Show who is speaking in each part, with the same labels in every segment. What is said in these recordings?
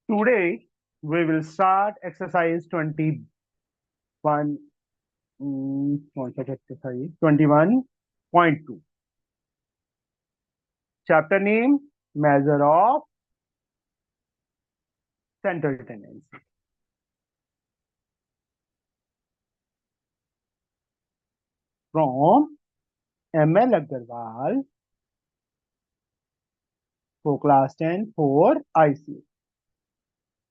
Speaker 1: Today we will start exercise 21. कौन सा exercise? 21.2. Chapter name: Measure of Central Tendency. From M.L. Agarwal for class 10 for IC.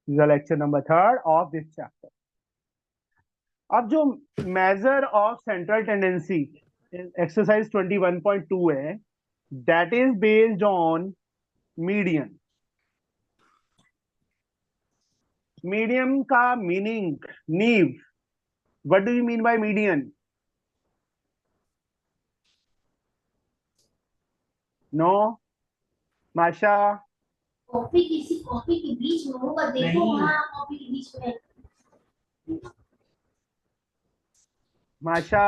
Speaker 1: This is the lecture number 3 of this chapter. अब जो measure of central tendency exercise 21.2 है, that is based on median. Median का meaning, नीव. What do you mean by median? No? Masha?
Speaker 2: Coffee के बीच में होगा, देखो वहाँ कॉफी के बीच में।
Speaker 1: Masha?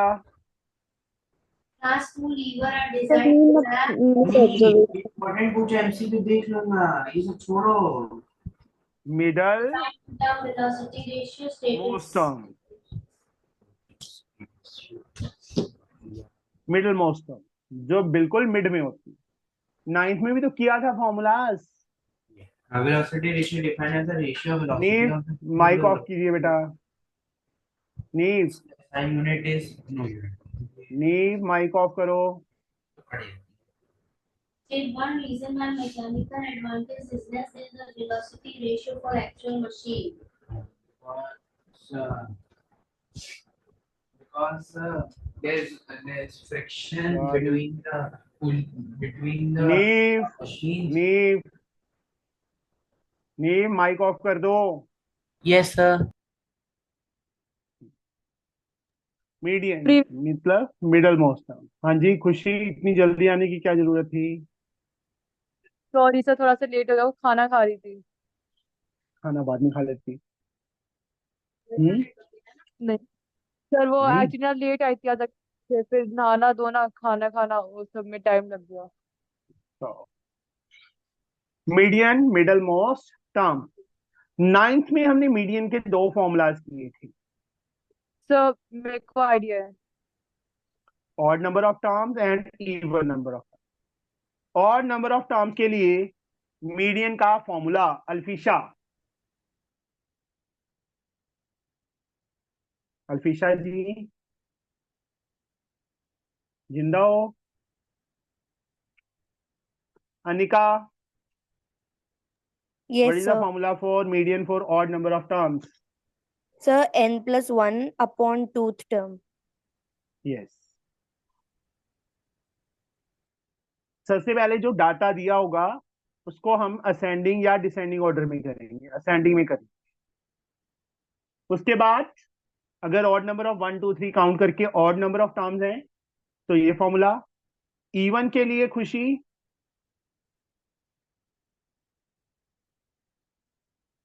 Speaker 2: Class 2 lever are designed to have
Speaker 3: important पूछे एमसीक्यू देख लूंगा, ये सब छोड़ो।
Speaker 1: Middle
Speaker 2: term velocity ratio
Speaker 1: most
Speaker 2: status.
Speaker 1: term. Middle most term, जो बिल्कुल मिड में होती है. 9th में भी तो किया था formulas.
Speaker 3: Velocity ratio defined as the ratio of velocity
Speaker 1: नीव
Speaker 3: ऑफ
Speaker 1: माइक ऑफ कीजिए बेटा. नीव
Speaker 3: टाइम यूनिट इज
Speaker 1: नीव माइक ऑफ करो.
Speaker 2: State one reason why mechanical advantage is less than the velocity ratio for actual machine.
Speaker 3: Because there's friction
Speaker 1: Sorry.
Speaker 3: between the
Speaker 1: नीव
Speaker 3: machines.
Speaker 1: नीव नीव mic of कर दो.
Speaker 3: Yes sir.
Speaker 1: मीडियन मतलब middle most term. हाँ जी खुशी, इतनी जल्दी आने की क्या जरूरत थी?
Speaker 4: सॉरी सर, थोड़ा सा लेट हो गया, वो खाना खा रही थी।
Speaker 1: खाना बाद में खा लेती. हम्म.
Speaker 4: नहीं सर, वो
Speaker 1: नहीं.
Speaker 4: एक्चुअली ना लेट आई थी, तक फिर नहाना धोना खाना खाना वो सब में टाइम लग गया।
Speaker 1: तो median middle most term. 9th में हमने मीडियन के 2 फॉर्मूलाज किए थे.
Speaker 4: सर मेरे को आइडिया है।
Speaker 1: Odd number of terms and even number of. Odd number of terms के लिए मीडियन का फॉर्मूला अल्फीशा. अल्फीशा जी जिंदा हो? Anika,
Speaker 5: Yes,
Speaker 1: what is the
Speaker 5: sir.
Speaker 1: formula for median for odd number of terms?
Speaker 5: Sir, n plus 1 upon 2th term.
Speaker 1: Yes. सबसे पहले जो data दिया होगा उसको हम असेंडिंग या डिसेंडिंग ऑर्डर में करेंगे. असेंडिंग में करेंगे. उसके बाद अगर ऑड नंबर ऑफ 1 2 3 काउंट करके ऑड नंबर ऑफ टर्म्स हैं तो ये फॉर्मूला. इवन के लिए खुशी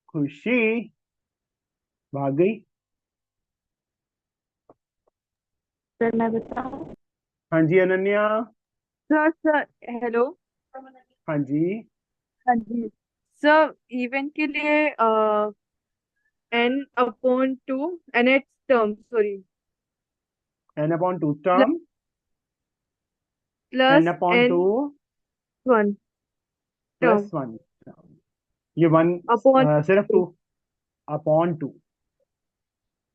Speaker 1: खुशी भाग गई.
Speaker 4: सर मैं बताऊं?
Speaker 1: हाँ जी अनन्या.
Speaker 4: Sir sir hello.
Speaker 1: हाँ जी.
Speaker 4: हाँ जी सर, इवेंट के लिए n/2 nth term, sorry,
Speaker 1: n upon 2 term.
Speaker 4: Plus
Speaker 1: n upon 2
Speaker 4: n1
Speaker 1: plus
Speaker 4: term
Speaker 1: 1. ये 1
Speaker 4: अपॉन
Speaker 1: सिर्फ 2 अपॉन 2.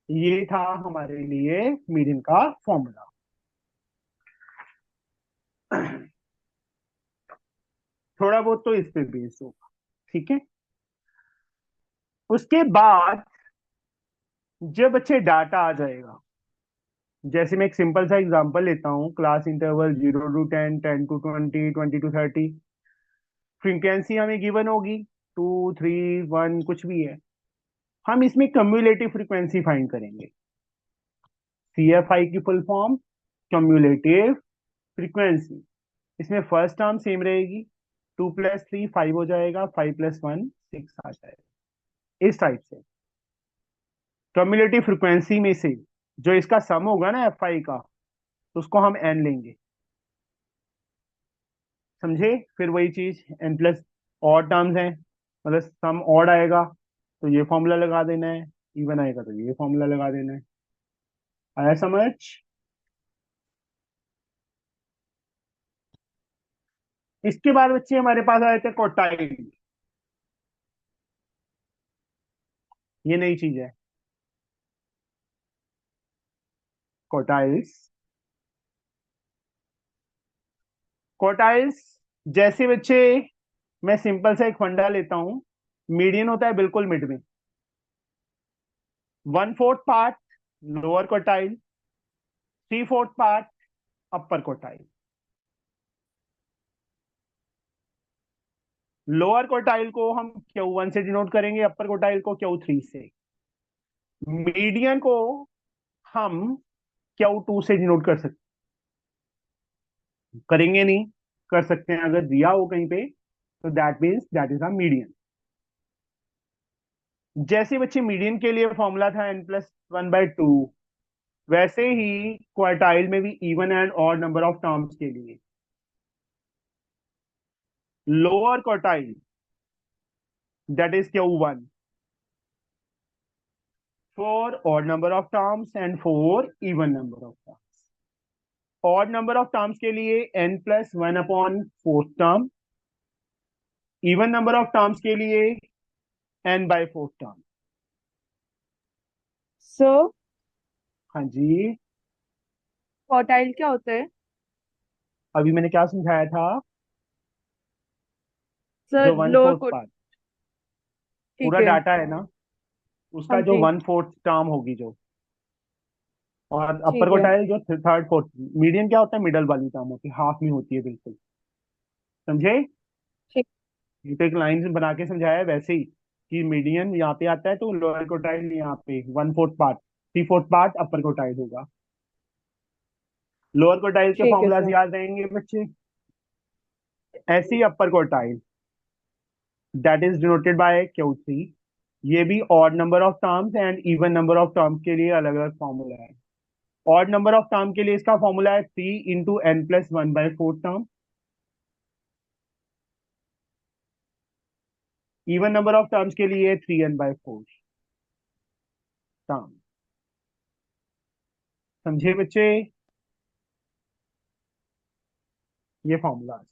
Speaker 1: ये था हमारे लिए मीडियन का फॉर्मूला. थोड़ा बहुत तो इस पे बेस होगा. ठीक है. उसके बाद जब बच्चे डाटा आ जाएगा, जैसे मैं एक सिंपल सा एग्जांपल लेता हूं. Class interval 0 to 10, 10 to 20, 20 to 30. Frequency हमें गिवन होगी 2 3 1 कुछ भी है. हम इसमें कम्युलेटिव फ्रीक्वेंसी फाइंड करेंगे. CFI की फुल फॉर्म कम्युलेटिव फ्रीक्वेंसी. इसमें फर्स्ट टर्म सेम रहेगी. 2 + 3 5 हो जाएगा. 5 + 1 6 आ जाएगा. इस टाइप से कम्युलेटिव फ्रीक्वेंसी में से जो इसका सम होगा ना FI का, उसको हम n लेंगे. समझे? फिर वही चीज n प्लस ऑड टर्म्स हैं, मतलब सम ऑड आएगा तो ये फॉर्मूला लगा देना है, इवन आएगा तो ये फॉर्मूला लगा देना है। आया समझ? इसके बाद बच्चे हमारे पास आए थे कोटाइल। ये नई चीज है, कोटाइल्स। कोटाइल्स जैसे बच्चे, मैं सिंपल सा एक फंडा लेता हूं, मीडियन होता है बिल्कुल मिड में, 1/4 part lower quartile, 3/4 part upper quartile. Lower quartile को हम Q1 से डिनोट करेंगे, अपर कोटाइल को Q3 से। मीडियन को हम Q2 से डिनोट कर सकते, करेंगे नहीं, कर सकते हैं अगर दिया हो कहीं पे, तो that means that is a median. जैसे बच्चे मीडियन के लिए फॉर्मूला था n+1/2, वैसे ही क्वार्टाइल में भी even and odd number of terms के लिए lower quartile that is Q1 for odd number of terms and for even number of terms. Odd number of terms के लिए n+1/4 term, even number of terms के लिए n/4 term।
Speaker 4: Sir
Speaker 1: हाँ जी,
Speaker 4: quartile क्या होता है?
Speaker 1: अभी मैंने क्या समझाया था?
Speaker 4: सर
Speaker 1: जो one
Speaker 4: lower
Speaker 1: fourth
Speaker 4: quote.
Speaker 1: Part
Speaker 4: ठीक
Speaker 1: पूरा
Speaker 4: है।
Speaker 1: डाटा है ना,
Speaker 4: हाँ
Speaker 1: उसका जो
Speaker 4: जी।
Speaker 1: 1/4 टर्म होगी जो, और अपर
Speaker 4: ठीक है।
Speaker 1: कोटाइल जो 3/4। मीडियन क्या होता है? मिडल वाली टर्म होती है, हाफ में होती है बिल्कुल। समझे?
Speaker 4: ठीक।
Speaker 1: ये तो एक लाइन बना के समझाया है वैसे ही, कि मीडियन यहाँ पे आता है तो लोअर कोटाइल यहाँ पे 1/4 पार्ट, 3/4 पार्ट अपर कोटाइल होगा। लोअर कोटाइल के
Speaker 4: ठीक है
Speaker 1: फॉर्मूलाज
Speaker 4: सर।
Speaker 1: याद रहेंगे बच्चे। ऐसे ही upper quartile that is denoted by Q3। ये भी odd number of terms and even number of terms के लिए अलग अलग फॉर्मूला है। ऑड नंबर ऑफ टर्म के लिए इसका फॉर्मूला है 3 × n+1/4 term. Even number of terms के लिए 3n/4 टर्म। समझे बच्चे? ये फॉर्मूला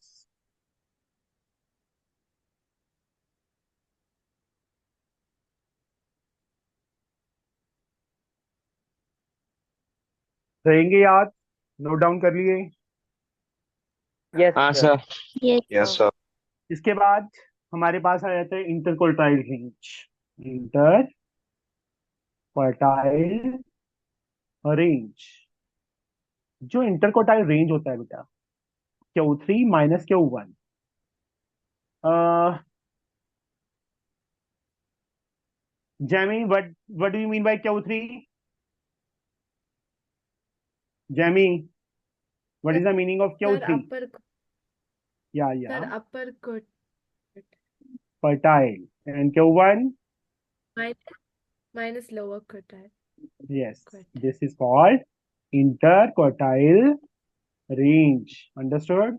Speaker 1: रहेंगे याद, नोट डाउन कर लिए?
Speaker 6: हाँ sir.
Speaker 5: Yes,
Speaker 6: yes
Speaker 5: sir.
Speaker 6: Sir.
Speaker 1: इसके बाद हमारे पास आ जाता है interquartile range. Inter quartile range, जो इंटरक्वार्टाइल रेंज होता है बेटा, Q3 - Q1। Jamie, what do you mean by Q3? Jamie, what is the meaning of
Speaker 7: sir
Speaker 1: Q3?
Speaker 7: Upper
Speaker 1: या
Speaker 7: sir upper quote
Speaker 1: quartile, and Q1?
Speaker 7: Minus minus lower quartile
Speaker 1: Yes,
Speaker 7: quote.
Speaker 1: this is called interquartile range. Understood?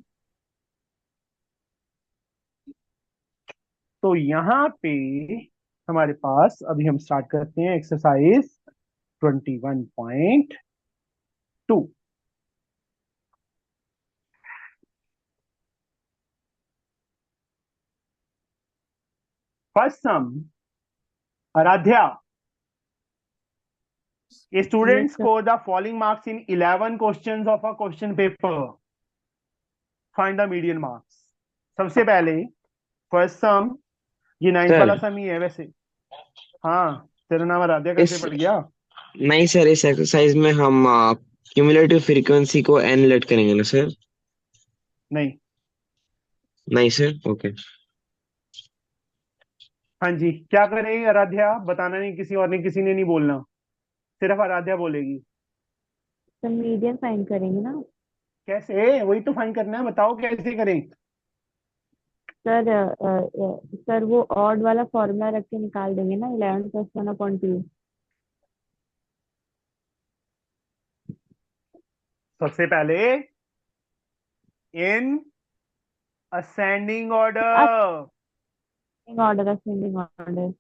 Speaker 1: तो यहाँ पे हमारे पास अभी हम start करते हैं exercise 21.2। First sum, Aaradhya, a
Speaker 5: Yes,
Speaker 1: student
Speaker 5: sir.
Speaker 1: scored the following marks in 11 questions of a question paper. Find the median marks. सबसे पहले फर्स्ट सम, ये 9th वाला
Speaker 6: सर
Speaker 1: सम ही है वैसे। हाँ, तेरा नाम आराध्या
Speaker 6: इस
Speaker 1: कैसे पड़ गया?
Speaker 6: नहीं सर, इस एक्सरसाइज में हम क्यूमुलेटिव फ्रीक्वेंसी को एन लेट करेंगे ना सर?
Speaker 1: नहीं।
Speaker 6: नहीं सर, ओके।
Speaker 1: हाँ जी, क्या करें आराध्या? बताना नहीं किसी और ने, किसी ने नहीं बोलना, सिर्फ आराध्या बोलेगी।
Speaker 5: तो मीडियन फाइंड करेंगे ना
Speaker 1: कैसे? वही तो फाइंड करना है, बताओ कैसे करें।
Speaker 5: सर? सर वो ऑड वाला फॉर्मूला रख के निकाल देंगे ना, 11+1/2।
Speaker 1: सबसे पहले in ascending order.
Speaker 5: Ascending order, ascending order.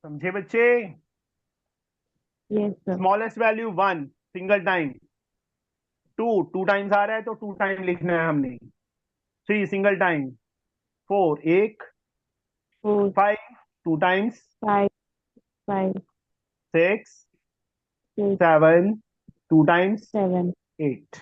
Speaker 1: समझे बच्चे?
Speaker 5: Yes sir.
Speaker 1: Smallest value 1 single time, 2 times आ रहा है तो 2 टाइम लिखना है हमने, 3 सिंगल टाइम, 4 एक,
Speaker 5: 4
Speaker 1: 5 2 टाइम्स,
Speaker 5: 5 5
Speaker 1: 6
Speaker 5: 6
Speaker 1: 7 2 टाइम्स,
Speaker 5: 7
Speaker 1: 8।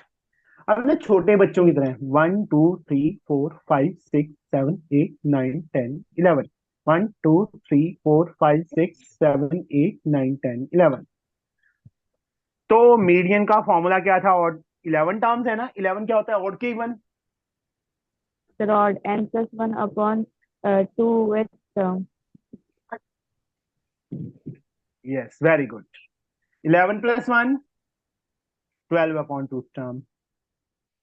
Speaker 1: अब ना छोटे बच्चों की तरह 1 2 3 4 5 6 7 8 9 10 11, 1 2 3 4 5 6 7 8 9 10 11। तो मीडियन का फॉर्मूला क्या था? और 11 टर्म्स है ना, 11 क्या होता है? ऑड के even.
Speaker 5: Sir odd n+1 upon 2th term.
Speaker 1: Yes, very good. 11 + 1 12 upon 2 term,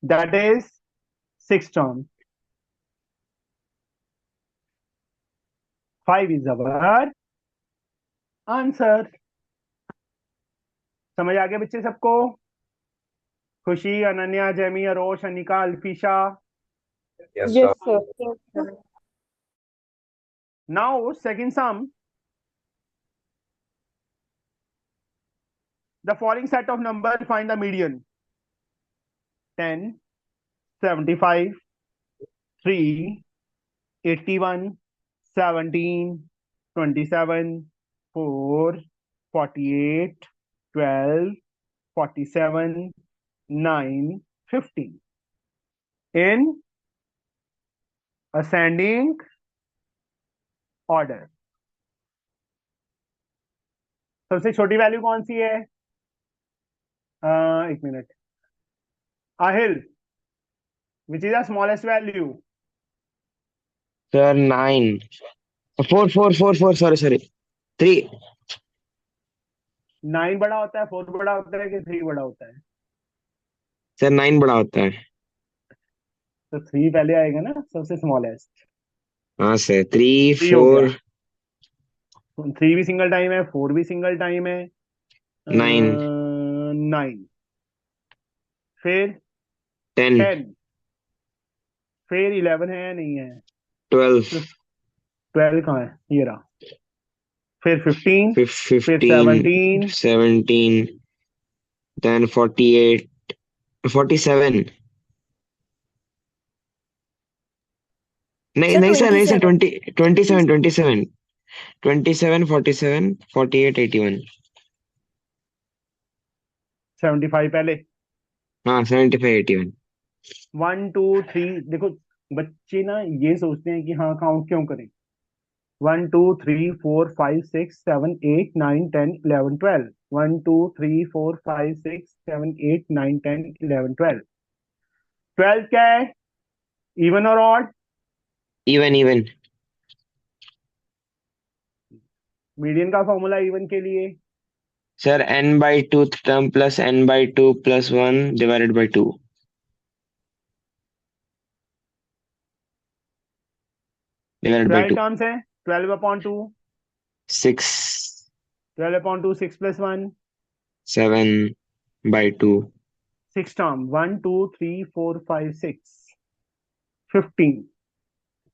Speaker 1: that is 6 term. 5 is our answer. समझ आ गया बच्चे सबको? Khushi, Ananya, Jamie, Arosh, Anika, Alfisha.
Speaker 4: Yes, sir.
Speaker 1: Now second sum, the following set of numbers, find the median. 10 75 3 81 17 27 4 48 12 47 9 15 in ascending order। सबसे छोटी value कौन सी है? एक minute, Aahil, which is the smallest value?
Speaker 6: Sir 9 4 4 4 4 sorry 3।
Speaker 1: 9 बड़ा होता है, 4 बड़ा होता है कि 3 बड़ा होता है?
Speaker 6: सर 9 बड़ा होता है।
Speaker 1: तो 3 पहले आएगा ना, सबसे स्मॉलेस्ट।
Speaker 6: हाँ सर 3
Speaker 1: 3 हो गया।
Speaker 6: 4
Speaker 1: 3 भी सिंगल टाइम है, 4 भी सिंगल टाइम है,
Speaker 6: 9
Speaker 1: 9, फिर
Speaker 6: 10
Speaker 1: 10, फिर 11 है या नहीं है?
Speaker 6: 12
Speaker 1: 12 कहाँ है? ये रहा। फिर 15, फिर
Speaker 6: 15
Speaker 1: 17,
Speaker 6: 17 then 48 47 नहीं
Speaker 7: Sir,
Speaker 6: नहीं सर
Speaker 7: 27.
Speaker 6: 20 27 27 27 47 48 81।
Speaker 1: 75 पहले।
Speaker 6: हाँ 75 81।
Speaker 1: 1 2 3, देखो बच्चे ना ये सोचते हैं कि हाँ काउंट क्यों करें। 1 2 3 4 5 6 7 8 9 10 11 12, 1 2 3 4 5 6 7 8 9 10 11 12। 12 क्या है? इवन और ऑड?
Speaker 6: Even even.
Speaker 1: मीडियन का फॉर्मूला इवन के लिए
Speaker 6: sir n/2 term plus n/2 + 1 divided by 2 divided by
Speaker 1: 12
Speaker 6: 2।
Speaker 1: Terms है, 12/2,
Speaker 6: 6
Speaker 1: 12/2 6 + 1,
Speaker 6: 7/2
Speaker 1: 6 term, 1 2 3 4 5 6 15,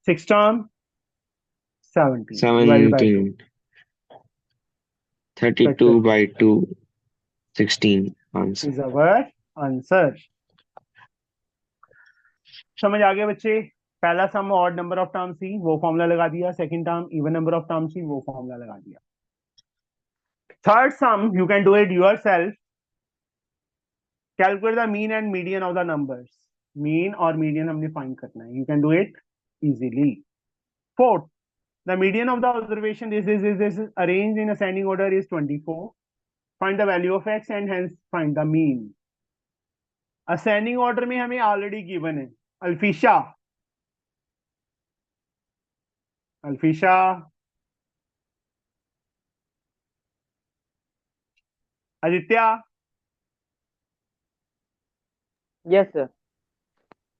Speaker 1: 6 term 17 divided by 2,
Speaker 6: 17 32/2 16 answer.
Speaker 1: is our answer। समझ आ गया बच्चे? पहला sum odd number of terms थी, वो फॉर्मूला लगा दिया। Second term even number of terms थी, वो फॉर्मूला लगा दिया। Third sum you can do it yourself. Calculate the mean and median of the numbers. Mean और मीडियन हमने फाइंड करना है, you can do it easily. Fourth, the median of the observation is arranged in ascending order is 24. Find the value of x and hence find the mean। ascending order में हमें already given है। Alfisha, Alfisha, Aditya,
Speaker 3: yes sir.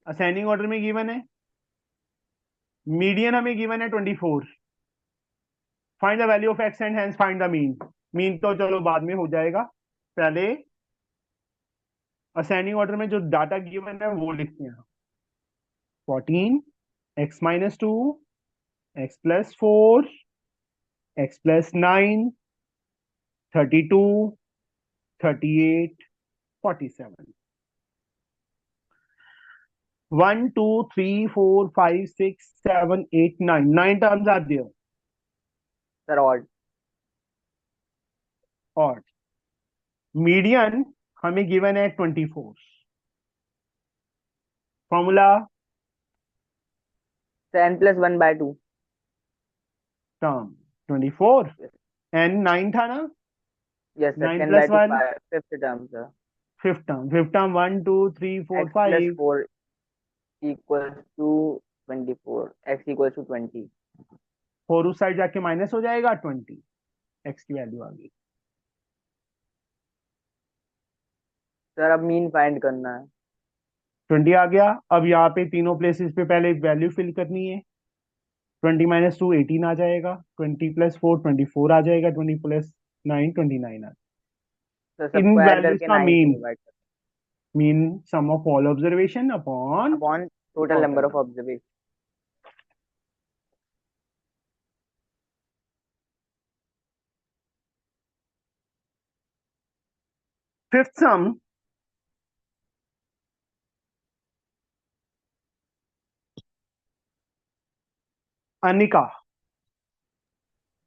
Speaker 1: Ascending order में given है। Median हमें given है 24। Find the value of x and hence find the mean. Mean तो चलो बाद में हो जाएगा, पहले असेंडिंग ऑर्डर में जो डाटा गिवन है वो लिखते हैं। 14 x - 2 x + 4 x plus 9, 32, 38, 47. 1, 2, 3, 4, 5, 6, 7, 8, 9. 9 terms are there.
Speaker 8: Sir odd
Speaker 1: और मीडियन हमें गिवन है 24. Formula
Speaker 8: n plus 1/2
Speaker 1: term 24 and 9 था ना.
Speaker 8: Yes sir
Speaker 1: 9
Speaker 8: 10/2
Speaker 1: plus 1
Speaker 8: fifth term sir
Speaker 1: fifth term 1 2 3 4
Speaker 8: x plus
Speaker 1: 5.
Speaker 8: 4 equals to 24 x equals to 20
Speaker 1: 4 उस side जाके minus हो जाएगा 20. X की वैल्यू आ गई.
Speaker 8: सर अब मीन फाइंड करना है
Speaker 1: 20 आ गया. अब यहाँ पे तीनों प्लेसेस पे पहले वैल्यू फिल करनी है. 20 minus 2 18 आ जाएगा. 20 plus 4 24 आ जाएगा. 20 plus 9 29 आ.
Speaker 8: सर सब
Speaker 1: इन
Speaker 8: को ऐड
Speaker 1: वैल्यूज
Speaker 8: करके
Speaker 1: का
Speaker 8: 9 से
Speaker 1: mean
Speaker 8: divide
Speaker 1: mean sum of all observation upon
Speaker 8: upon total number of observation
Speaker 1: fifth sum. Anika,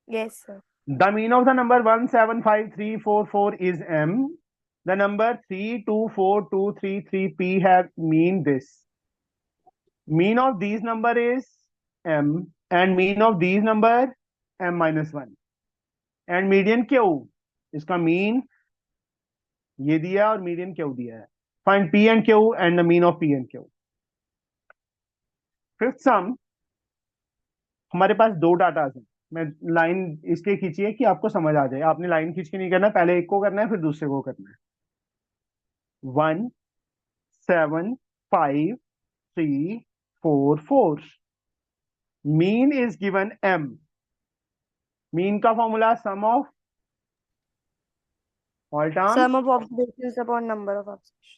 Speaker 7: Yes, sir.
Speaker 1: the mean of the number 175344 is m. The number 324233p have mean this. Mean of these number is m and mean of these number m minus 1 and median q. इसका mean ये दिया है और median Q दिया है. Find P and Q and the mean of P and Q. Fifth सम. हमारे पास दो data हैं. मैं लाइन इसलिए खींची है कि आपको समझ आ जाए. आपने लाइन खींच के नहीं करना, पहले एक को करना है फिर दूसरे को करना है. 1 7 5 3 4 4. Mean is given m. Mean का formula sum of all terms
Speaker 7: Sum of observations upon number of observations.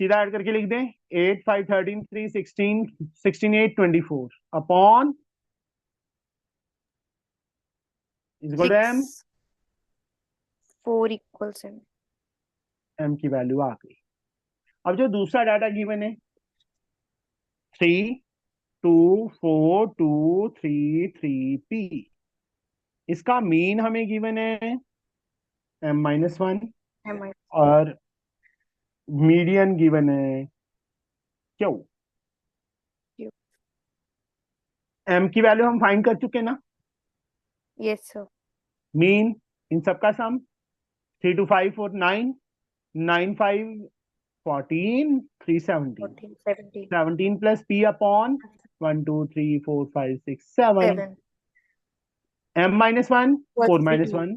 Speaker 1: सीधा ऐड करके लिख दें. 8 5 13 3 16 16 8 24 upon is equal to m.
Speaker 7: 6 4 equals m.
Speaker 1: m की वैल्यू आ गई. अब जो दूसरा डाटा गिवन है 3 2 4 2 3 3 p. इसका मीन हमें गिवन है m minus 1
Speaker 7: Am I?
Speaker 1: और मीडियन गिवन है क्यू.
Speaker 7: Q.
Speaker 1: m की वैल्यू हम फाइंड कर चुके ना.
Speaker 7: Yes, sir.
Speaker 1: मीन इन सबका सम 3 2 5 4 9 9 5 14 3 17
Speaker 7: 14 17
Speaker 1: 17 plus p upon 1 2 3 4 5 6 7.
Speaker 7: 7
Speaker 1: m minus 1
Speaker 7: was
Speaker 1: 4 minus
Speaker 7: 3.
Speaker 1: 1.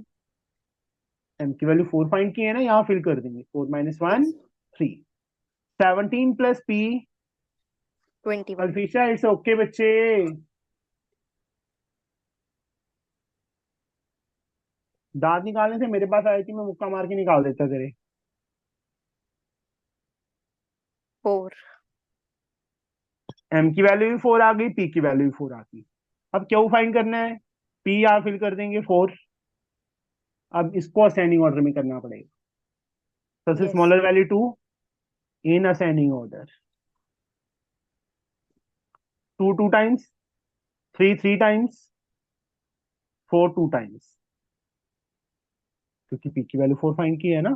Speaker 1: m की वैल्यू 4 फाइंड की है ना, यहाँ फिल कर देंगे. 4 minus 1
Speaker 7: Yes.
Speaker 1: 3. 17 plus p
Speaker 7: 21.
Speaker 1: अल्फीशा it's okay बच्चे. दांत निकालने से मेरे पास आई थी, मैं मुक्का मार के निकाल देता तेरे.
Speaker 7: 4.
Speaker 1: m की वैल्यू भी 4 आ गई, p की वैल्यू भी 4 आ गई. अब क्यू फाइंड करना है. p यहाँ फिल कर देंगे 4. अब इसको असेंडिंग ऑर्डर में करना पड़ेगा. सबसे
Speaker 7: Yes.
Speaker 1: स्मॉलर वैल्यू 2 इन ascending order. 2 2 times, 3 3 times, 4 2 times. क्योंकि p की वैल्यू 4 फाइंड की है ना,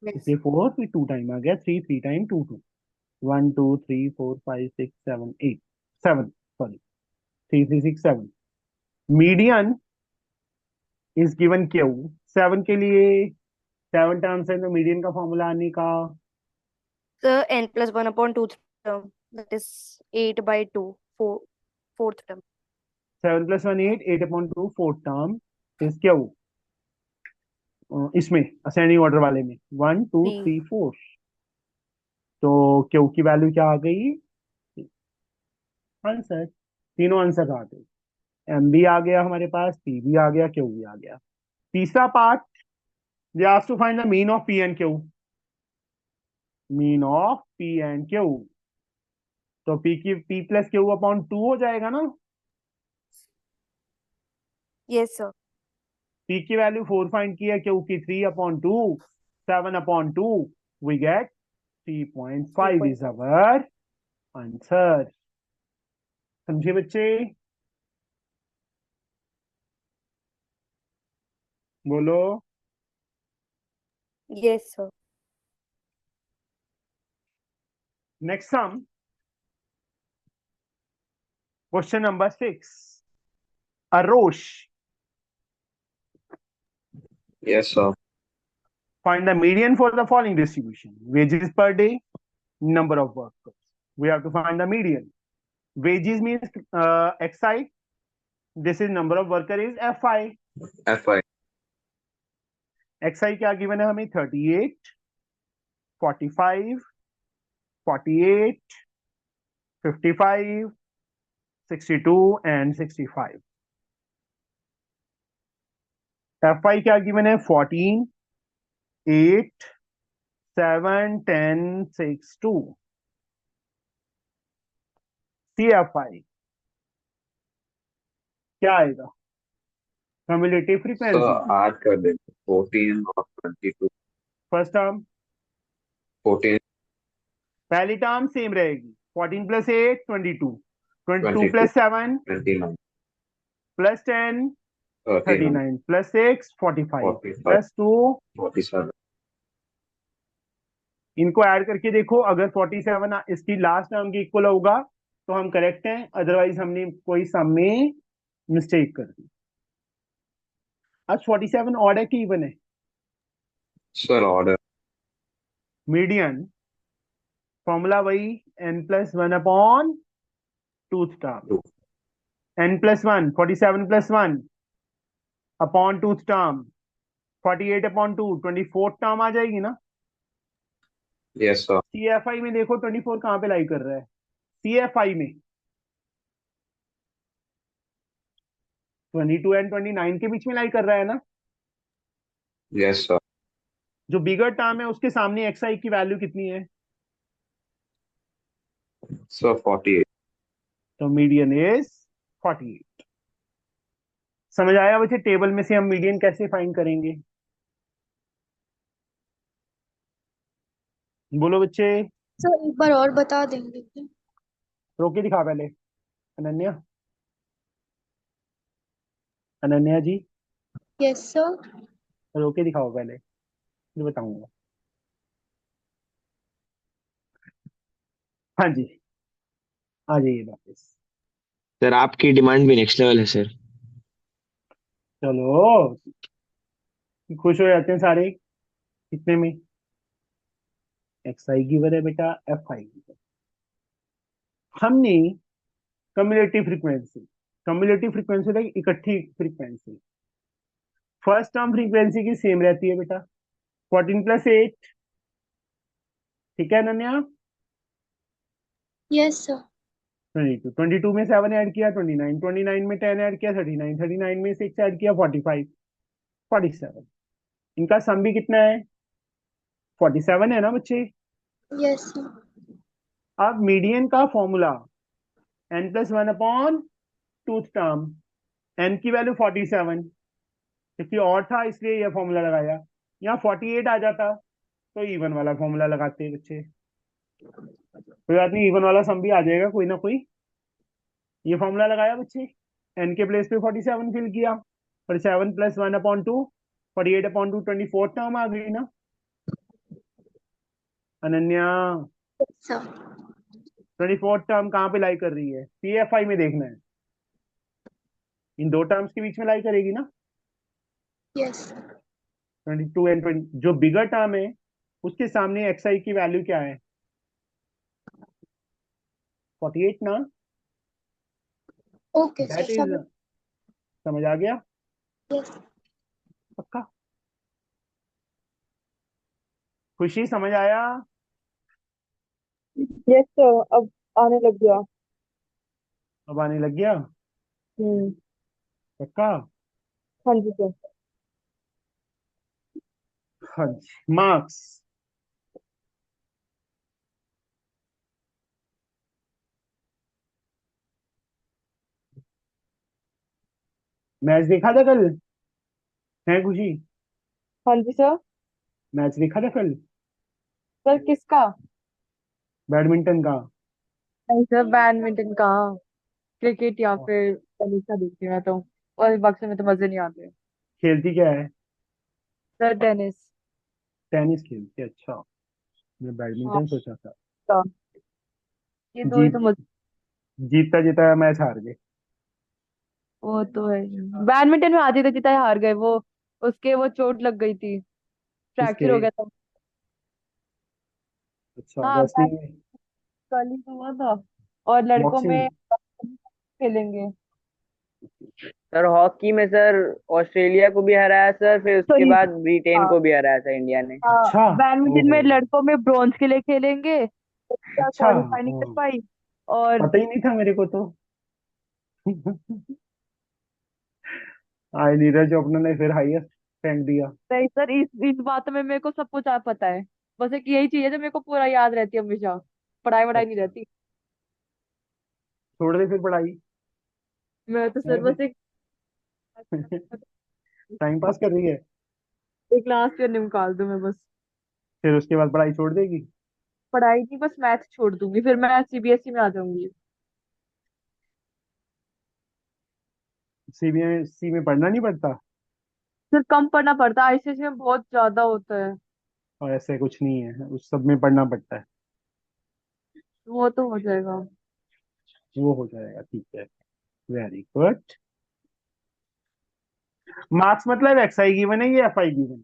Speaker 7: Yes.
Speaker 1: इसलिए 4 फिर 2 टाइम आ गया. 3 3 time 2 2. 1 2 3 4 5 6 7 8 7 sorry 3 3 6 7. Median is given Q. 7 के लिए 7 टर्म्स है तो मीडियन का फॉर्मूला आने का
Speaker 7: So n plus 1 upon 2 term. That is 8 by 2. 4th term.
Speaker 1: 7 plus 1 8 8 upon 2 4th term is Q. इसमें असेंडिंग ऑर्डर वाले में 1 2
Speaker 7: 3.
Speaker 1: 3 4. तो क्यू की वैल्यू क्या आ गई. आंसर तीनों आंसर आ गए. एम भी आ गया हमारे पास, पी भी आ गया, क्यू भी आ गया. तीसरा part, they ask to find the mean of P and Q. Mean of P and Q. तो पी की p प्लस क्यू अपॉन 2 हो जाएगा ना.
Speaker 7: Yes, sir.
Speaker 1: p की वैल्यू 4 फाइंड की है, क्यू की 3/2, 7/2, we get 3.5 is
Speaker 4: 3.5.
Speaker 1: Our answer. समझे बच्चे? बोलो।
Speaker 7: Yes, sir.
Speaker 1: Next sum, question number 6। Arosh,
Speaker 6: Yes, sir.
Speaker 1: find the median for the following distribution: wages per day, number of workers. We have to find the median. Wages means xi, this is number of worker is fi।
Speaker 6: FI.
Speaker 1: xi क्या given है हमें? 38, 45, 48, 55, 62 and 65। fi क्या given है? 14, 8, 7, 10, 6, 2। cfi क्या आएगा? Cumulative
Speaker 6: So
Speaker 1: frequency.
Speaker 6: add कर देंगे 14 और 22।
Speaker 1: फर्स्ट टर्म,
Speaker 6: 14,
Speaker 1: पहली टर्म सेम रहेगी, 14 plus 8 22, 22
Speaker 6: 22,
Speaker 1: plus 7
Speaker 6: 29,
Speaker 1: plus 10
Speaker 6: 31,
Speaker 1: 39 plus 6 45
Speaker 6: 45,
Speaker 1: plus 2।
Speaker 6: 47।
Speaker 1: इनको ऐड करके देखो, अगर 47 इसकी लास्ट टर्म की इक्वल होगा तो हम करेक्ट हैं, अदरवाइज हमने कोई सम में मिस्टेक कर दी। आज 47 ऑड है कि इवन है?
Speaker 6: Sir, order.
Speaker 1: मीडियन फॉर्मूला वही, n+1/2 term,
Speaker 6: 2.
Speaker 1: n+1 47 + 1 upon 2 term, 48/2 24 term आ जाएगी ना।
Speaker 6: Yes, sir.
Speaker 1: CFI में देखो 24 कहाँ पे लाई कर रहा है? CFI में 22 एंड 29 के बीच में लाई कर रहा है ना।
Speaker 6: Yes, sir.
Speaker 1: जो बिगर टर्म है उसके सामने XI की वैल्यू कितनी है?
Speaker 6: So 48.
Speaker 1: तो मीडियन इज 48। समझ आया बच्चे? टेबल में से हम मीडियन कैसे फाइंड करेंगे? बोलो बच्चे।
Speaker 9: सर एक बार और बता देंगे क्या?
Speaker 1: रोके दिखा पहले। अनन्या, अनन्या जी
Speaker 9: यस सर।
Speaker 1: रोके दिखाओ पहले, फिर बताऊंगा। हाँ जी, आ जाइए वापस।
Speaker 6: सर आपकी डिमांड भी नेक्स्ट लेवल है सर।
Speaker 1: चलो, खुश हो जाते हैं सारे। कितने में? XI गिवन है बेटा, FI गिवन। हमने कम्युलेटिव फ्रीक्वेंसी लाइक इकट्ठी फ्रीक्वेंसी, फर्स्ट टर्म फ्रीक्वेंसी की सेम रहती है बेटा, 14 + 8। ठीक है अनन्या?
Speaker 9: Yes sir.
Speaker 1: 22 में 7 ऐड किया, 29 में 10 ऐड किया, 39 में 6 ऐड किया, 45 47। इनका सम भी कितना है? 47 है ना बच्चे।
Speaker 9: Yes sir.
Speaker 1: अब मीडियन का फॉर्मूला n+1/2 टर्म, n की वैल्यू 47, क्योंकि और था इसलिए यह फॉर्मूला लगाया। यहाँ 48 आ जाता तो इवन वाला फॉर्मूला लगाते बच्चे। कोई बात नहीं, इवन वाला सम भी आ जाएगा कोई ना कोई। ये फॉर्मूला लगाया बच्चे, n के प्लेस पे 47 फिल किया, 47 + 1/2, 48/2 24 टर्म आ गई ना अनन्या।
Speaker 9: सर
Speaker 1: 24 टर्म कहाँ पे लाई कर रही है? CFI में देखना है, इन दो टर्म्स के बीच में लाई करेगी ना।
Speaker 9: यस
Speaker 1: 22 एंड 20, जो बिगर टर्म है उसके सामने XI की वैल्यू क्या है? 48 ना।
Speaker 9: ओके सर
Speaker 1: दैट इज,
Speaker 9: समझ।
Speaker 1: समझ आ गया?
Speaker 9: यस
Speaker 1: पक्का? खुशी समझ आया?
Speaker 4: यस सर, अब आने लग गया।
Speaker 1: अब आने लग गया?
Speaker 4: हम्म।
Speaker 1: पक्का?
Speaker 4: हाँ जी सर।
Speaker 1: हाँ जी। मार्क्स, मैच देखा था कल? है खुशी?
Speaker 4: हाँ जी सर।
Speaker 1: मैच देखा था कल?
Speaker 4: सर किसका?
Speaker 1: बैडमिंटन का।
Speaker 4: नहीं सर, बैडमिंटन कहाँ, क्रिकेट या फिर टेनिस का देखती हूँ मैं तो। और बक्से में तो मजे नहीं आते।
Speaker 1: खेलती क्या है?
Speaker 4: Sir tennis.
Speaker 1: टेनिस खेलती है, अच्छा। मैं
Speaker 4: हाँ
Speaker 1: बैडमिंटन सोचा था।
Speaker 4: सर, ये दो ही
Speaker 1: जीत
Speaker 4: तो मजे।
Speaker 1: जीतता जीता मैच हार गए।
Speaker 4: वो तो है। बैडमिंटन में आते थे जीता हार गए वो। उसके वो चोट लग गई थी,
Speaker 1: किसके?
Speaker 4: फ्रैक्चर हो गया था।
Speaker 1: अच्छा,
Speaker 4: हाँ
Speaker 1: रेसलिंग में?
Speaker 4: कल ही तो हुआ था। और लड़कों
Speaker 1: बॉक्सिंग
Speaker 4: में
Speaker 1: में?
Speaker 4: खेलेंगे।
Speaker 8: सर हॉकी में सर ऑस्ट्रेलिया को भी हराया सर, फिर
Speaker 4: तो
Speaker 8: उसके बाद ब्रिटेन
Speaker 4: हाँ
Speaker 8: को भी हराया था इंडिया ने।
Speaker 4: हाँ,
Speaker 1: अच्छा।
Speaker 4: बैडमिंटन
Speaker 1: ओहो।
Speaker 4: में लड़कों में ब्रॉन्ज के लिए खेलेंगे,
Speaker 1: अच्छा।
Speaker 4: क्वालिफाई नहीं कर पाई। और
Speaker 1: पता ही नहीं था मेरे को तो। आज नीरज चोपड़ा ने फिर हाईएस्ट फेंक दिया।
Speaker 4: नहीं सर, इस बात में मेरे को सब कुछ आ पता है। बस एक यही चीज है जो मेरे को पूरा याद रहती है हमेशा। पढ़ाई वढ़ाई नहीं
Speaker 1: अच्छा,
Speaker 4: रहती।
Speaker 1: छोड़ दे फिर पढ़ाई।
Speaker 4: मैं तो सर
Speaker 1: है
Speaker 4: बस
Speaker 1: फिर।
Speaker 4: एक
Speaker 1: टाइम पास कर रही है?
Speaker 4: एक लास्ट ईयर निकाल दूं मैं बस।
Speaker 1: फिर उसके बाद पढ़ाई छोड़ देगी?
Speaker 4: पढ़ाई नहीं, बस मैथ छोड़ दूंगी, फिर मैं सीबीएसई में आ जाऊंगी।
Speaker 1: सीबीएसई में पढ़ना नहीं पड़ता?
Speaker 4: फिर कम पढ़ना पड़ता है, आईसीएसई में बहुत ज्यादा होता है।
Speaker 1: और ऐसे कुछ नहीं है, उस सब में पढ़ना पड़ता है।
Speaker 4: वो तो हो जाएगा।
Speaker 1: वो हो जाएगा, ठीक है। Very good. मार्क्स मतलब एक्स आई गिवन है, ये एफ आई गिवन?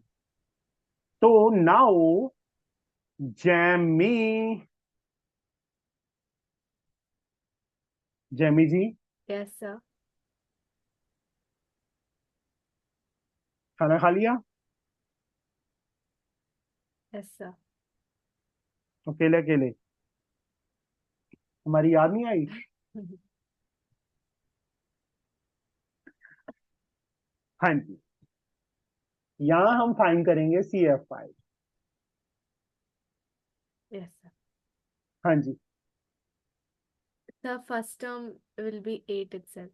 Speaker 1: तो नाउ जैमी, जैमी जी,
Speaker 2: Yes, sir.
Speaker 1: खाना खा लिया?
Speaker 2: Yes, sir.
Speaker 1: अकेले अकेले? हमारी याद नहीं आई? हाँ जी। यहाँ हम फाइन करेंगे C F I.
Speaker 2: Yes, sir.
Speaker 1: हाँ जी।
Speaker 2: The first term will be 8 itself.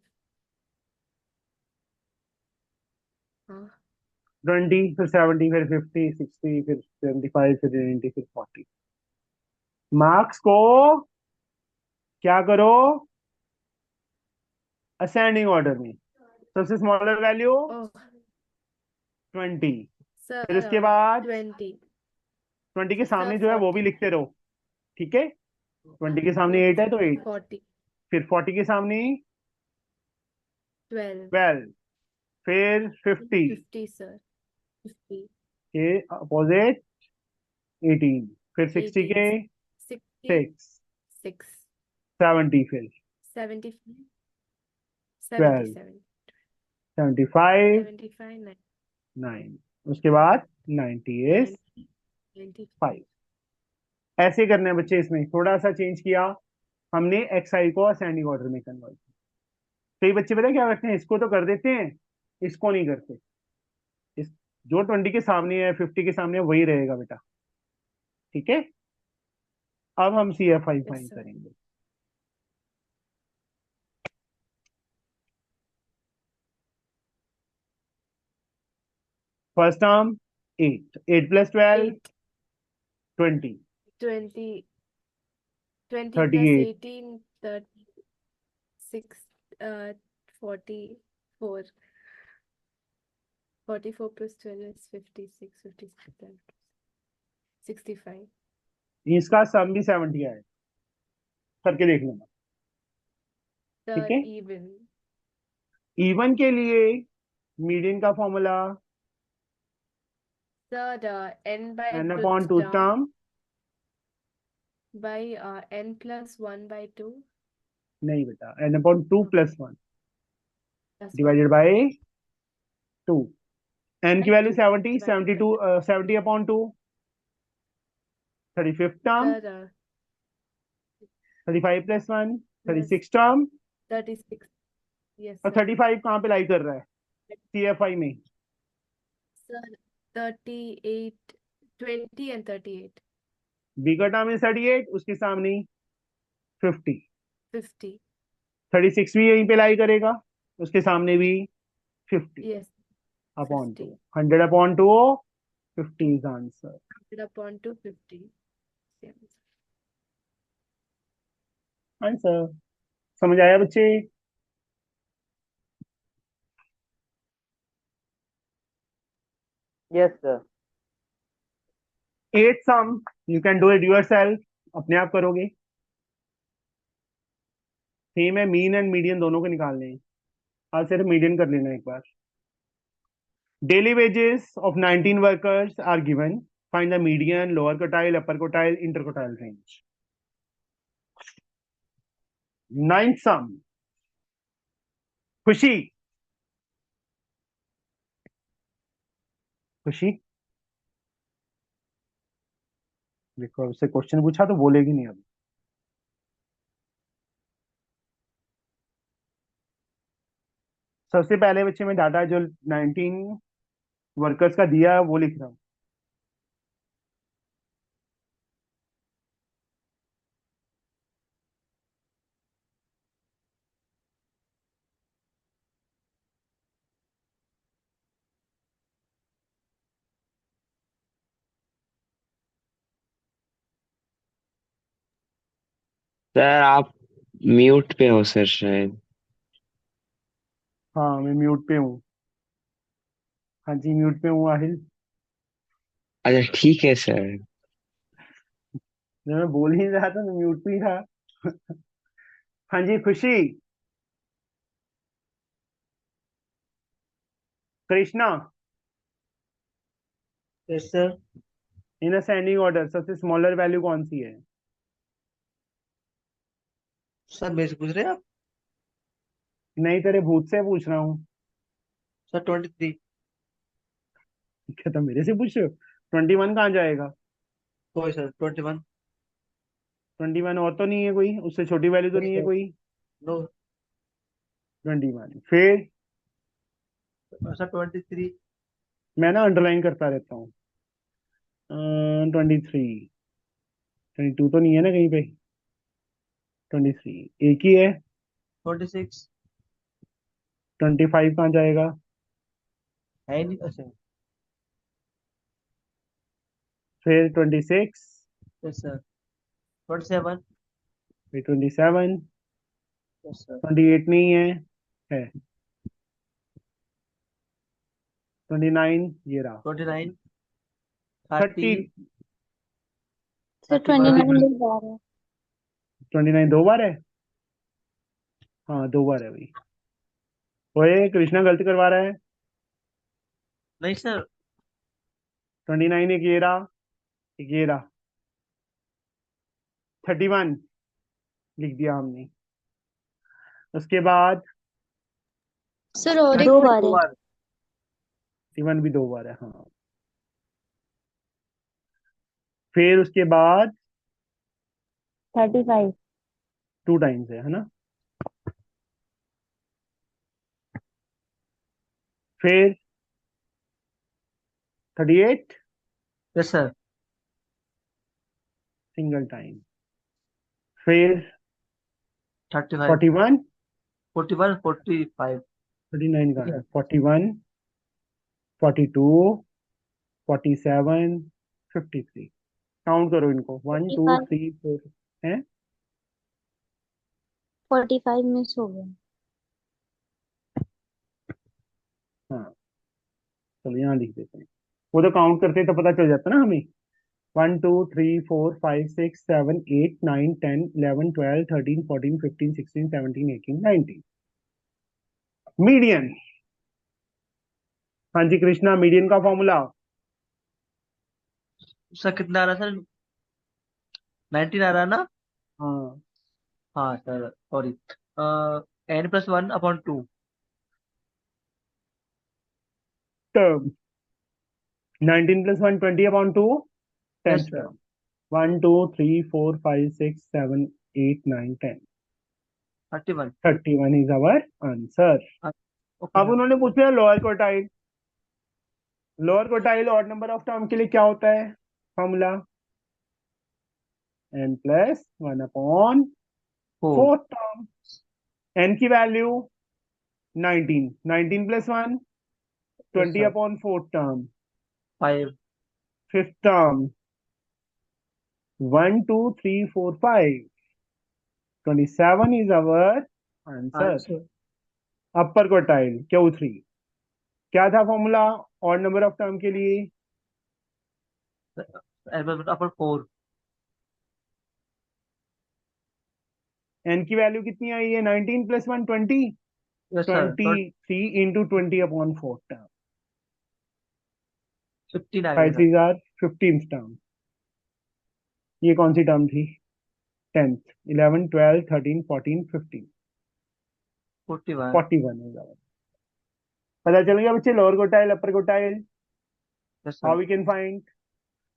Speaker 1: 20, फिर 70, फिर 50, 60, फिर 75, फिर 90, फिर 40। मार्क्स को क्या करो? असेंडिंग ऑर्डर में। सबसे स्मॉलर वैल्यू
Speaker 2: Oh,
Speaker 1: 20।
Speaker 2: sir,
Speaker 1: फिर उसके बाद
Speaker 2: 20.
Speaker 1: 20 के
Speaker 2: Sir,
Speaker 1: सामने जो है वो भी
Speaker 2: 40.
Speaker 1: लिखते रहो। ठीक है? 20 के सामने 8 है तो 8।
Speaker 2: 40.
Speaker 1: फिर 40 के सामने
Speaker 2: 12.
Speaker 1: 12। फिर 50
Speaker 2: 50, sir. 50.
Speaker 1: के अपोजिट 18। फिर 60 के
Speaker 2: 18. 60.
Speaker 1: 6।
Speaker 2: 6.
Speaker 1: 70 फिर
Speaker 2: 75.
Speaker 1: 12।
Speaker 2: 77.
Speaker 1: 75
Speaker 2: 75.
Speaker 1: 9। उसके बाद 90 इज
Speaker 2: 90. 95.
Speaker 1: 5। ऐसे करने हैं बच्चे, इसमें थोड़ा सा चेंज किया हमने, एक्स आई को असेंडिंग ऑर्डर में कन्वर्ट। कई बच्चे पता है क्या करते हैं, इसको तो कर देते हैं, इसको नहीं करते। इस जो 20 के सामने है, 50 के सामने है, वही रहेगा बेटा। ठीक है? अब हम C F I
Speaker 2: Yes,
Speaker 1: find
Speaker 2: sir.
Speaker 1: करेंगे। First term 8, 8 plus 12
Speaker 2: 8.
Speaker 1: 20,
Speaker 2: 20. 20 plus
Speaker 1: 38।
Speaker 2: 18. 36. 44. 44 plus 12 is 56. 57. 65.
Speaker 1: इसका सम भी 70 आए, करके देख लेना। ठीक
Speaker 2: Sir,
Speaker 1: है?
Speaker 2: even.
Speaker 1: इवन के लिए मीडियन का formula
Speaker 2: Sir, n by
Speaker 1: n
Speaker 2: fifth
Speaker 1: upon two
Speaker 2: term
Speaker 1: term,
Speaker 2: by n plus 1 by 2
Speaker 1: नहीं बेटा, n upon 2 plus 1
Speaker 2: plus 1
Speaker 1: divided by 2। n की
Speaker 2: by
Speaker 1: value
Speaker 2: 2
Speaker 1: 70,
Speaker 2: divided by
Speaker 1: 72, 70 upon 2, 35th term,
Speaker 2: sir
Speaker 1: 35 plus 1,
Speaker 2: plus
Speaker 1: 36 term.
Speaker 2: 36. Yes,
Speaker 1: और
Speaker 2: sir.
Speaker 1: 35 कहाँ पे लाई कर रहा है सी F आई में?
Speaker 2: Sir, 38, 20 and 38.
Speaker 1: बी का टर्म है 38, उसके सामने 50।
Speaker 2: 50.
Speaker 1: 36 भी यहीं पे लाई करेगा, उसके सामने भी 50
Speaker 4: Yes,
Speaker 1: upon 2.
Speaker 4: 50.
Speaker 1: 100 upon 2, 50 is answer.
Speaker 4: 100 upon 250. Same.
Speaker 1: Answer समझ आया बच्चे?
Speaker 8: Yes, sir.
Speaker 1: 8 sum, you can do it yourself. अपने आप करोगे. सेम है, मीन एंड मीडियन दोनों को निकालने हैं. आज सिर्फ मीडियन कर लेना एक बार. Daily wages of 19 workers are given. Find the median, lower quartile, upper quartile, interquartile range. Ninth sum. खुशी. खुशी देखो, उससे क्वेश्चन पूछा तो बोलेगी नहीं अभी. सबसे पहले बच्चे में डाटा जो 19 वर्कर्स का दिया है वो लिख रहा हूँ.
Speaker 6: सर आप म्यूट पे हो सर शायद.
Speaker 1: हाँ मैं म्यूट पे हूँ. हाँ जी म्यूट पे हूँ आहिल.
Speaker 6: अच्छा ठीक है सर.
Speaker 1: जब मैं बोल ही नहीं रहा था तो म्यूट पे ही था. हाँ जी खुशी. कृष्णा.
Speaker 3: Yes sir.
Speaker 1: इन असेंडिंग ऑर्डर सबसे स्मॉलर वैल्यू कौन सी है?
Speaker 3: सर मेरे से पूछ रहे हैं आप?
Speaker 1: नहीं तेरे भूत से पूछ रहा हूँ.
Speaker 3: सर 23.
Speaker 1: क्या तुम मेरे से पूछ रहे हो? 21 कहाँ जाएगा?
Speaker 3: कोई सर 21.
Speaker 1: 21 और तो नहीं है कोई, उससे छोटी वैल्यू तो नहीं है कोई.
Speaker 3: नो.
Speaker 1: 21 फिर.
Speaker 3: सर 23.
Speaker 1: मैं ना अंडरलाइन करता रहता हूँ. 23. 22 तो नहीं है ना कहीं पे. 23 एक ही है.
Speaker 3: 26
Speaker 1: 25 कहाँ जाएगा?
Speaker 3: है ही नहीं. अच्छा.
Speaker 1: फिर 26.
Speaker 3: Yes sir. 27.
Speaker 1: फिर 27.
Speaker 3: Yes sir.
Speaker 1: 28 नहीं है. है 29 ये रहा.
Speaker 3: 29.
Speaker 1: 30.
Speaker 3: 30.
Speaker 9: सर
Speaker 3: 31.
Speaker 9: 29 बार है.
Speaker 1: 29 दो बार है. हाँ दो बार है भाई. ओए कृष्णा गलती करवा रहा है.
Speaker 3: नहीं सर.
Speaker 1: 29 एक ये रहा, एक ये रहा. 31 लिख दिया हमने. उसके बाद
Speaker 9: सर और एक
Speaker 3: 31
Speaker 9: बार
Speaker 3: दो
Speaker 9: है.
Speaker 3: बार.
Speaker 1: 31 भी दो बार है. हाँ. फिर उसके बाद
Speaker 5: 35.
Speaker 1: 2 टाइम्स है ना. फिर 38
Speaker 3: यस सर.
Speaker 1: Single time. फिर
Speaker 3: 35.
Speaker 1: 41.
Speaker 3: 41. 45.
Speaker 1: 39 का है. 41, 42, 47, 53. काउंट करो इनको. 1 2
Speaker 9: 45
Speaker 1: 3 4 है.
Speaker 9: 45 मिस हो गया.
Speaker 1: हाँ चलो यहाँ लिख देते हैं. वो तो काउंट करते तो पता चल जाता ना हमें. 1 2 3 4 5 6 7 8 9 10 11 12 13 14 15 16 17 18 19. मीडियन. हाँ जी कृष्णा मीडियन का फॉर्मूला.
Speaker 3: सर कितना आ रहा है सर? 19 आ रहा है ना?
Speaker 1: हाँ
Speaker 3: हाँ sir sorry. n+1/2.
Speaker 1: Term. 19 + 1 20 upon 2
Speaker 3: yes
Speaker 1: 10th
Speaker 3: sir.
Speaker 1: term. 1 2 3 4 5 6 7 8 9 10.
Speaker 3: 31.
Speaker 1: 31 is our answer.
Speaker 3: Okay
Speaker 1: अब
Speaker 3: सर.
Speaker 1: उन्होंने पूछा lower quartile. Lower quartile odd number of term के लिए क्या होता है फॉर्मूला? n+1/4
Speaker 3: 4.
Speaker 1: टर्म. n की value 19. 19 + 1 20
Speaker 8: sir.
Speaker 1: upon fourth term,
Speaker 8: 5.
Speaker 1: fifth term, 1, 2, 3, 4, 5. 27 is our answer.
Speaker 8: Answer.
Speaker 1: Upper quartile Q3 क्या था formula odd number of term के लिए?
Speaker 8: Upper 4.
Speaker 1: n की वैल्यू कितनी आई है? 19 + 1 20,
Speaker 8: Yes, sir.
Speaker 1: 23 into 20 upon fourth term.
Speaker 8: 15 आ
Speaker 1: 5
Speaker 8: गया,
Speaker 1: 3 are 15th term. ये कौन सी टर्म थी? 10th, 11, 12, 13, 14, 15,
Speaker 8: 41.
Speaker 1: 41 is our. पता चल गया बच्चे lower quartile upper quartile
Speaker 8: Yes,
Speaker 1: how
Speaker 8: sir.
Speaker 1: We can find.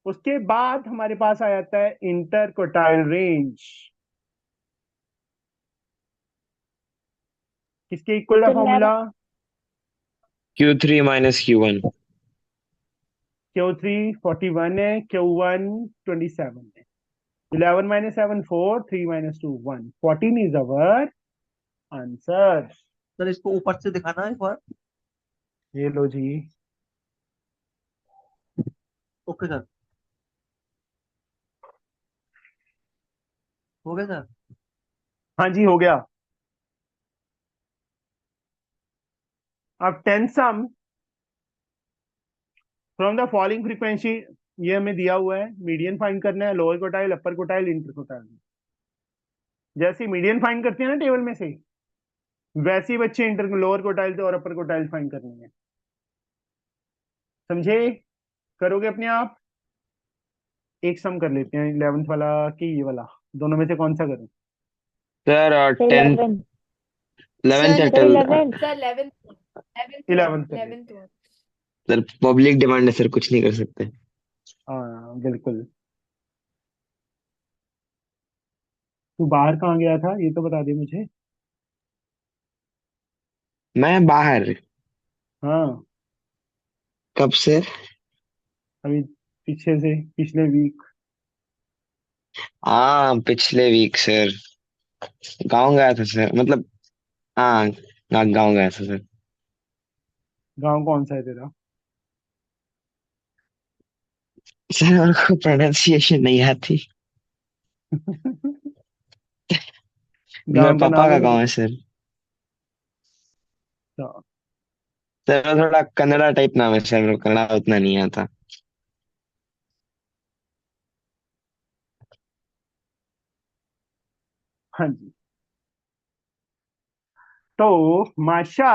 Speaker 1: उसके बाद हमारे पास आ जाता है इंटर क्वार्टाइल रेंज. किसके इक्वल है
Speaker 5: तो
Speaker 1: formula?
Speaker 6: Q3 minus Q1.
Speaker 1: Q3 41 है, Q1 27 है. 11 minus 7 4, 3 minus 2 1. 14 is our answer.
Speaker 8: Sir इसको ऊपर से दिखाना एक बार.
Speaker 1: ये लो जी.
Speaker 8: ओके सर, हो गया सर.
Speaker 1: हाँ जी हो गया. अब 10 सम फ्रॉम द फॉलोइंग फ्रीक्वेंसी. ये हमें दिया हुआ है. मीडियन फाइंड करना है, lower quartile upper quartile inter quartile. जैसे मीडियन फाइंड करते हैं ना टेबल में से, वैसे ही बच्चे इंटर लोअर क्वार्टाइल और अपर क्वार्टाइल फाइंड करनी है. समझे? करोगे अपने आप. एक सम कर लेते हैं 11th वाला कि ये वाला, दोनों में से कौन सा करूं?
Speaker 6: Sir, 10th,
Speaker 5: 11.
Speaker 6: 11th
Speaker 9: Sir,
Speaker 6: है
Speaker 5: sir
Speaker 6: till
Speaker 5: 11.
Speaker 7: Sir 11th
Speaker 1: 11th कर लेते
Speaker 7: 11th
Speaker 1: हैं.
Speaker 6: सर पब्लिक डिमांड है सर, कुछ नहीं कर सकते.
Speaker 1: हाँ बिल्कुल. तू बाहर कहाँ गया था ये तो बता दे मुझे.
Speaker 6: मैं बाहर.
Speaker 1: हाँ
Speaker 6: कब से?
Speaker 1: अभी पीछे से पिछले वीक.
Speaker 6: हाँ पिछले वीक सर. गाँव गया था सर, मतलब हाँ गाँव गया था सर.
Speaker 1: गांव कौन सा है तेरा?
Speaker 6: सर मेरे को प्रोनाउंसिएशन नहीं आती. मेरे
Speaker 1: गांव का
Speaker 6: पापा
Speaker 1: नाम
Speaker 6: का
Speaker 1: है
Speaker 6: गाँव
Speaker 1: तेरे?
Speaker 6: है सर.
Speaker 1: अच्छा,
Speaker 6: सर थोड़ा कन्नड़ा टाइप नाम है सर, मेरे को कन्नड़ा उतना नहीं आता.
Speaker 1: हाँ जी. तो माशा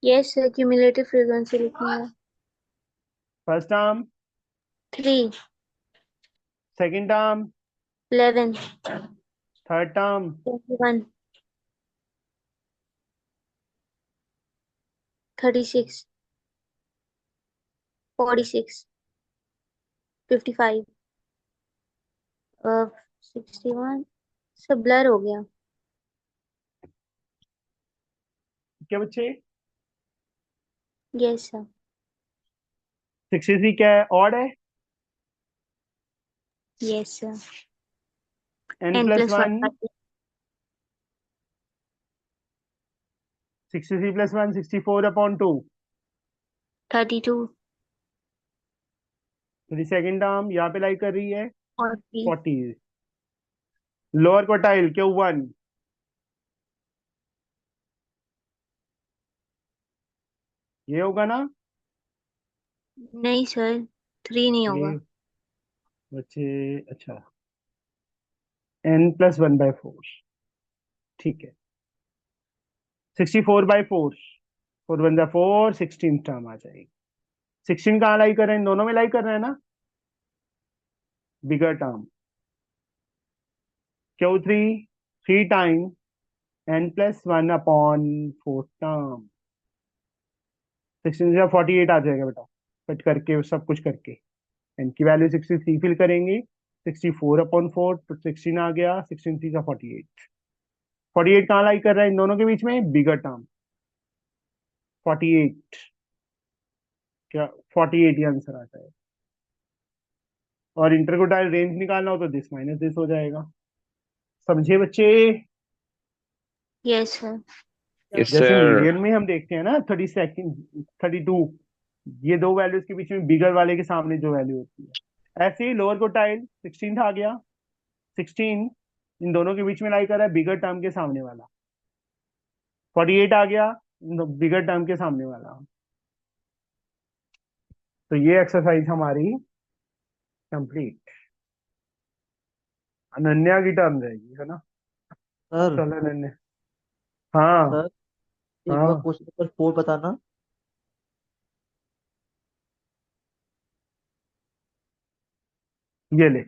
Speaker 9: yes, sir. Cumulative frequency लिखना है.
Speaker 1: First term,
Speaker 9: 3,
Speaker 1: second term,
Speaker 9: 11,
Speaker 1: third term,
Speaker 9: 21, 36, 46, 55, 61. सब ब्लर हो गया.
Speaker 1: क्या बच्चे?
Speaker 9: Yes, sir.
Speaker 1: 63 क्या है? ऑड है.
Speaker 9: Yes, sir.
Speaker 1: n
Speaker 9: n
Speaker 1: plus
Speaker 9: plus 1
Speaker 1: one. 63 plus 1 64 upon 2.
Speaker 9: 32,
Speaker 1: तो सेकंड टर्म यहाँ पे लाई कर रही है
Speaker 9: 40.
Speaker 1: 40. लोअर क्वार्टाइल Q1 ये होगा ना?
Speaker 9: नहीं सर, 3 नहीं
Speaker 1: ये
Speaker 9: होगा.
Speaker 1: बच्चे अच्छा n प्लस 1/4. ठीक है. 64/4. 4 1 4, 16 टर्म आ जाएगी. 16 कहाँ लाई कर रहे हैं? इन दोनों में लाई कर रहे हैं ना. Bigger term Q3 3 time n plus 1 upon fourth term. 16 से 48 आ जाएगा बेटा. कट करके सब कुछ करके n की वैल्यू 63 फिल करेंगे. 64 अपॉन 4 तो 16 आ गया. 16 3 का 48. 48 कहाँ लाई कर रहा है इन दोनों के बीच में? बिगर टर्म 48. क्या 48 ही आंसर आता है. और इंटरकोटाइल रेंज निकालना हो तो दिस माइनस दिस हो जाएगा. समझे बच्चे?
Speaker 9: Yes, sir.
Speaker 6: यस
Speaker 1: जैसे
Speaker 6: सर।
Speaker 1: मीडियन में हम देखते हैं ना 32, 32, ये दो वैल्यूज के बीच में बिगर वाले के सामने जो वैल्यू होती है, ऐसे ही लोअर कोटाइल 16 आ गया, 16 इन दोनों के बीच में लाई कर रहा है बिगर टर्म के सामने वाला, 48 आ गया बिगर टर्म के सामने वाला। तो ये एक्सरसाइज हमारी कंप्लीट। अनन्या की टर्म रहेगी, है ना?
Speaker 10: सर
Speaker 1: चलो अनन्या। हाँ।
Speaker 10: सर एक बार
Speaker 1: हाँ,
Speaker 10: क्वेश्चन नंबर 4 बताना।
Speaker 1: ये ले।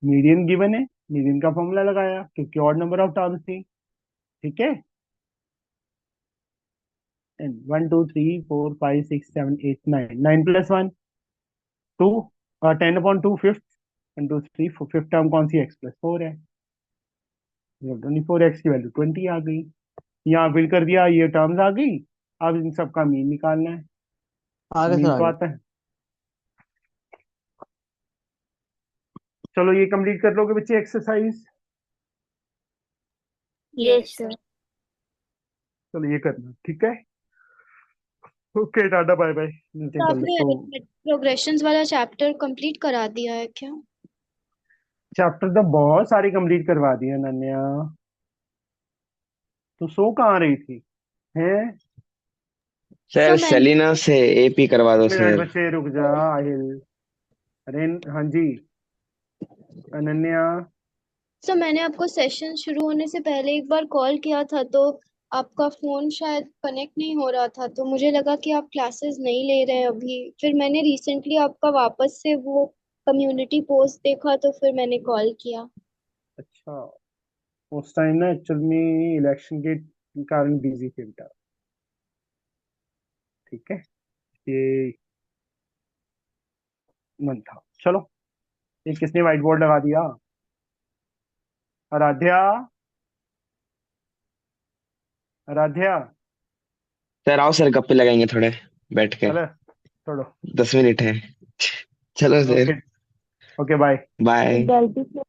Speaker 1: मीडियन गिवन है, मीडियन का फॉर्मूला लगाया क्योंकि ऑड नंबर ऑफ टर्म्स थी। ठीक है, 1 2 3 4 5 6 7 8 9, 9+1 2, 10/2 फिफ्थ, 1 2 3 4, फिफ्थ टर्म कौन सी? x+4 है। 24x की वैल्यू 20 आ गई। यहाँ फिल कर दिया, ये टर्म्स आ गई। अब इन सबका मीन निकालना है।
Speaker 10: आगे सर
Speaker 1: मीन तो
Speaker 10: आगे।
Speaker 1: आता है। चलो ये कंप्लीट कर लोगे बच्चे एक्सरसाइज?
Speaker 9: Yes sir.
Speaker 1: चलो ये करना, ठीक है। ओके, टाटा बाय बाय, मिलते हैं
Speaker 11: तो
Speaker 1: कल। तो
Speaker 11: आपने प्रोग्रेशंस वाला चैप्टर कंप्लीट करा दिया है क्या?
Speaker 1: चैप्टर तो बहुत सारे कंप्लीट करवा दिए अनन्या। तो सो कहाँ रही थी? हैं?
Speaker 6: सर
Speaker 11: सर मैंने
Speaker 6: सेलिना से एपी करवा दो
Speaker 1: एक मिनट
Speaker 6: सर।
Speaker 1: बच्चे, रुक जा आहिल। अरे हाँ जी अनन्या।
Speaker 11: सर मैंने आपको सेशन शुरू होने से पहले एक बार कॉल किया था, तो आपका फोन शायद कनेक्ट नहीं हो रहा था, तो मुझे लगा कि आप क्लासेस नहीं ले रहे हैं अभी। फिर मैंने रिसेंटली आपका वापस से वो कम्युनिटी पोस्ट देखा, तो फिर मैंने कॉल किया।
Speaker 1: अच्छा, उस टाइम ना एक्चुअल में इलेक्शन के कारण बिजी थे बेटा। ठीक है, ये मन था। चलो, ये किसने व्हाइट बोर्ड लगा दिया? आराध्या, आराध्या।
Speaker 6: सर आओ सर, गप्पे लगाएंगे थोड़े बैठ के।
Speaker 1: चलो छोड़ो।
Speaker 6: 10 मिनट है। चलो sir.
Speaker 1: Okay, okay bye.
Speaker 6: Bye.
Speaker 5: गलती से